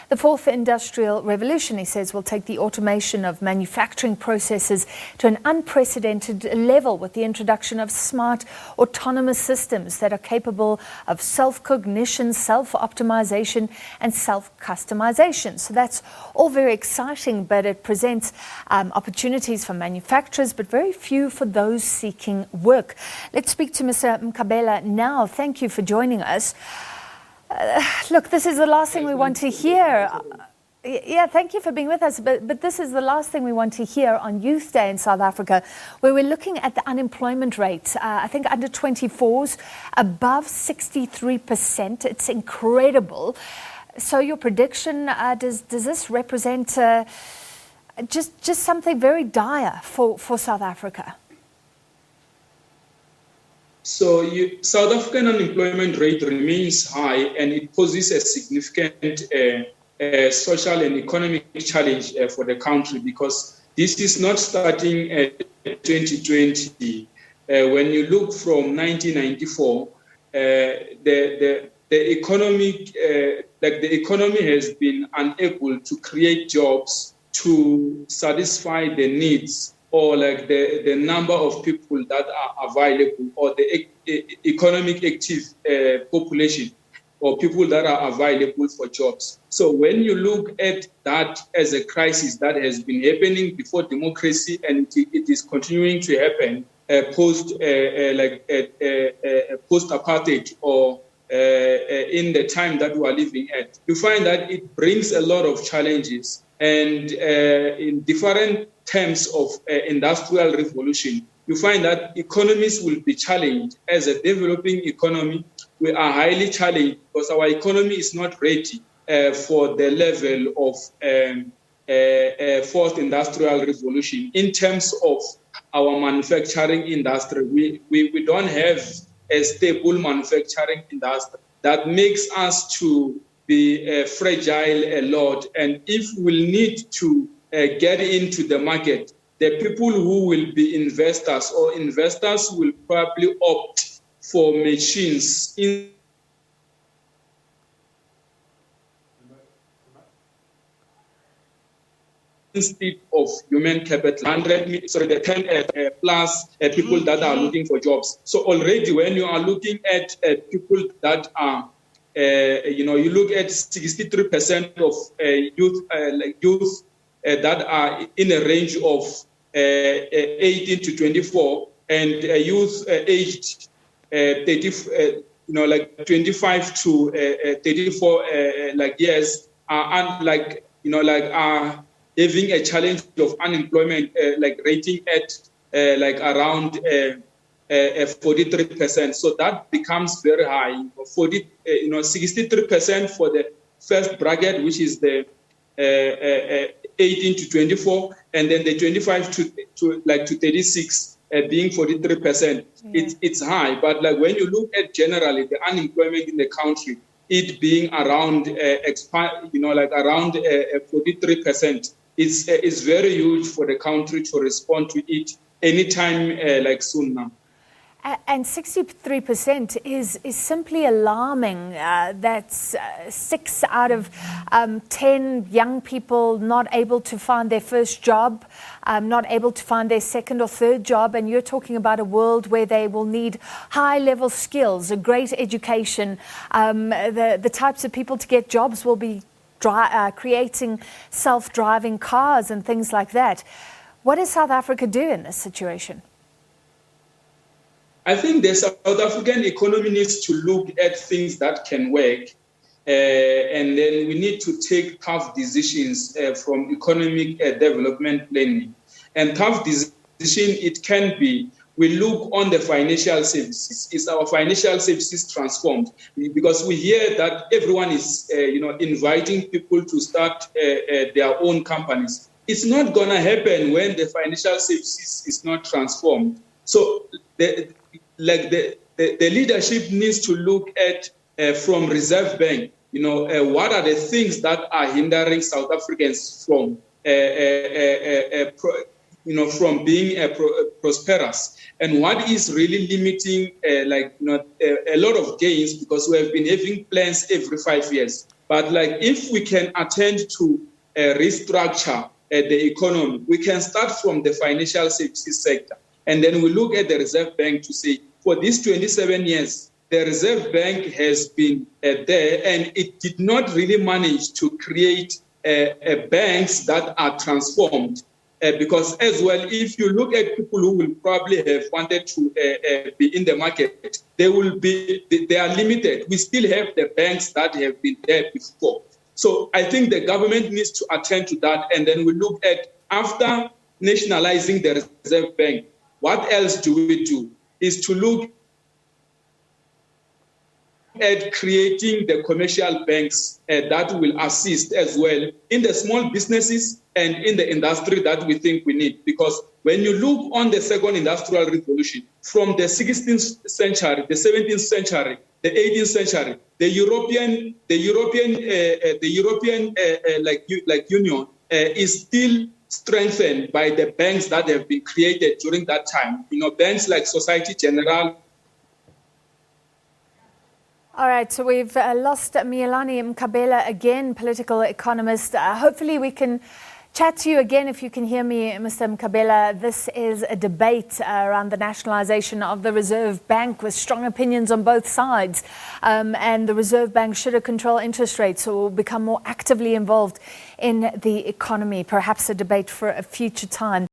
The fourth industrial revolution, he says, will take the automation of manufacturing processes to an unprecedented level with the introduction of smart autonomous systems that are capable of self-cognition, self-optimization and self-customization. So that's all very exciting, but it presents opportunities for manufacturers, but very few for those seeking work. Let's speak to Mr. Mkhabela now. Thank you for joining us. Look, this is the last thing we want to hear. Yeah, thank you for being with us. But this is the last thing we want to hear on Youth Day in South Africa, where we're looking at the unemployment rate. I think under 24s, above 63%. It's incredible. So your prediction, does this represent just something very dire for South Africa? So South African unemployment rate remains high, and it poses a significant social and economic challenge for the country, because this is not starting at 2020. When you look from 1994, the economy has been unable to create jobs to satisfy the needs, or like the number of people that are available, or the economic active population, or people that are available for jobs. So when you look at that as a crisis that has been happening before democracy, and it is continuing to happen post-apartheid, or in the time that we are living at, you find that it brings a lot of challenges. And in different terms of industrial revolution, you find that economies will be challenged. As a developing economy, we are highly challenged because our economy is not ready for the level of fourth industrial revolution. In terms of our manufacturing industry, we don't have a stable manufacturing industry that makes us to be fragile a lot. And if we'll need to get into the market, the people who will be investors will probably opt for machines instead of human capital. 10 plus people that are looking for jobs. So already when you are looking at people that are you look at 63% of youth that are in a range of 18 to 24, and youth aged 25 to 34 years are having a challenge of unemployment rating at around 43%. So that becomes very high. 63% for the first bracket, which is the 18 to 24, and then the 25 to 36 being 43%. Yeah. It's high, but when you look at generally the unemployment in the country, it being around around 43%, it's very huge for the country to respond to it anytime soon now. And 63% is simply alarming. That's 6 out of 10 young people not able to find their first job, not able to find their second or third job. And you're talking about a world where they will need high-level skills, a great education. The types of people to get jobs will be creating self-driving cars and things like that. What does South Africa do in this situation? I think the South African economy needs to look at things that can work, and then we need to take tough decisions from economic development planning. And tough decision, it can be, we look on the financial services. Is our financial services transformed? Because we hear that everyone is inviting people to start their own companies. It's not going to happen when the financial services is not transformed. So the leadership needs to look at from Reserve Bank, what are the things that are hindering South Africans from being prosperous, and what is really limiting a lot of gains, because we have been having plans every 5 years. But like if we can attend to restructure the economy, we can start from the financial services sector. And then we look at the Reserve Bank to say, for these 27 years, the Reserve Bank has been there, and it did not really manage to create banks that are transformed. Because as well, if you look at people who will probably have wanted to be in the market, they are limited. We still have the banks that have been there before. So I think the government needs to attend to that. And then we look at, after nationalizing the Reserve Bank, what else do we do? Is to look at creating the commercial banks that will assist as well in the small businesses and in the industry that we think we need. Because when you look on the second industrial revolution, from the 16th century, the 17th century, the 18th century, the European Union is still strengthened by the banks that have been created during that time. You know, banks like Societe Generale. All right, so we've lost Miyelani Mkhabela again, political economist. Hopefully we can chat to you again if you can hear me, Mr. Mkhabela. This is a debate around the nationalization of the Reserve Bank with strong opinions on both sides. And the Reserve Bank should it control interest rates or become more actively involved in the economy. Perhaps a debate for a future time.